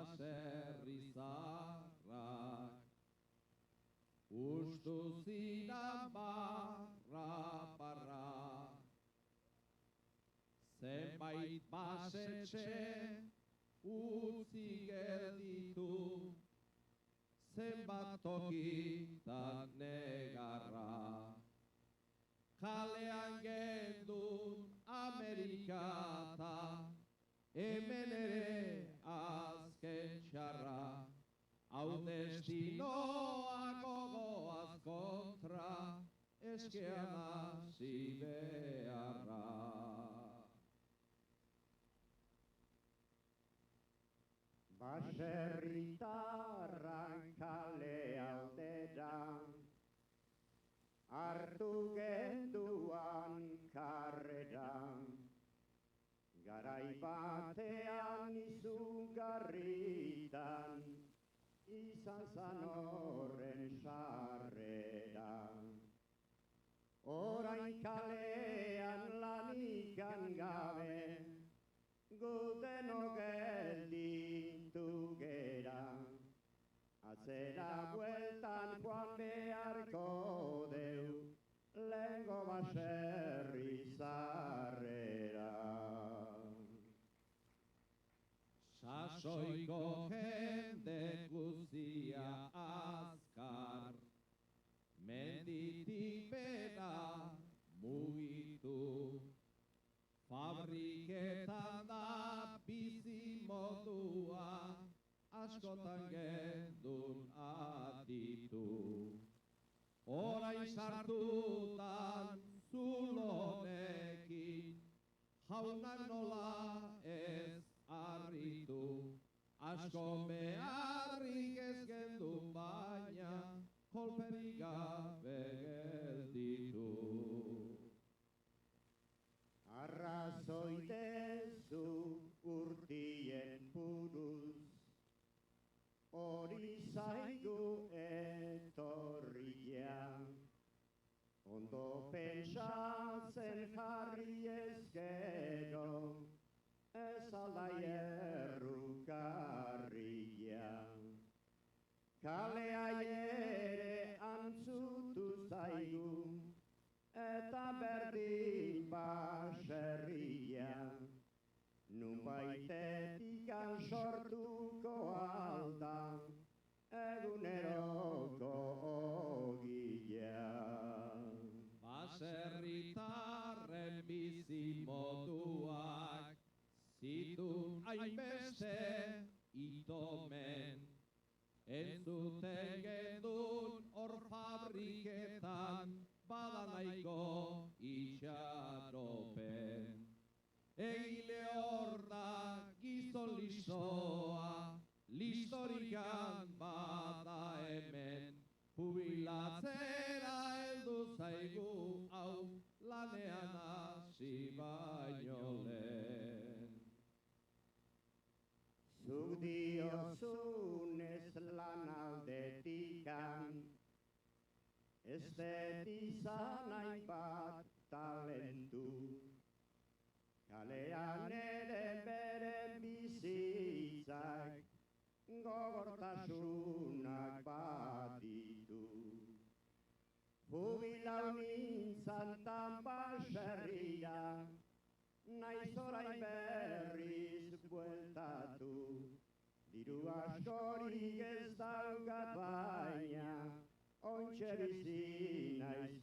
baserri zarrak, ustu zidan barra, zenbait basetxe utzi gelditu, zenbat tokitan negarra. Kalean gendun Amerikata, hemen ere azken txarra, hau destinoa gogoaz kontra, eskean hasi beharra. Baserritarran kale alderan, hartu genduan karreran, garai batean izugarritan, izan zan horren sarreran. Orain kalean lanikan gabe, guteno gelditu gera, atzera bueltan joan beharko deu, lengo baserri zarrera. Sasoiko jende guztia azkar, menditik bera mugitu, fabriketan da bizi modua, askotan gendun aditu. Orain sartutan zulonekin, jaunak nola ez arritu, asko beharrik ez gendun baina, kolperik gabe gelditu. Arrazoi dezu urtien buruz, hori zaigu etorria, ondo pentsatzen jarri ezkero, ez aldai errukarria. Kalea ere antzutu zaigu, eta berdin baserria, nunbaitetikan sortuko alda, eguneroko ogia. Baserritarren bizi moduak, zitun hainbeste itomen, entzuten gendun hor fabriketan, bada nahiko itxaropen. Egile hor da gizon listoa, listorikan bada hemen, jubilatzera heldu zaigu hau, lanean hasi baino lehen. Zuk diozunez lan aldetikan, ez dut izan hainbat talentu, kalean ere beren bizitzak, gogortasunak baditu. Jubilau nintzan tan baserria, naiz orain berriz bueltatu, diru askorik ez daukat baina, ontxe bizi naiz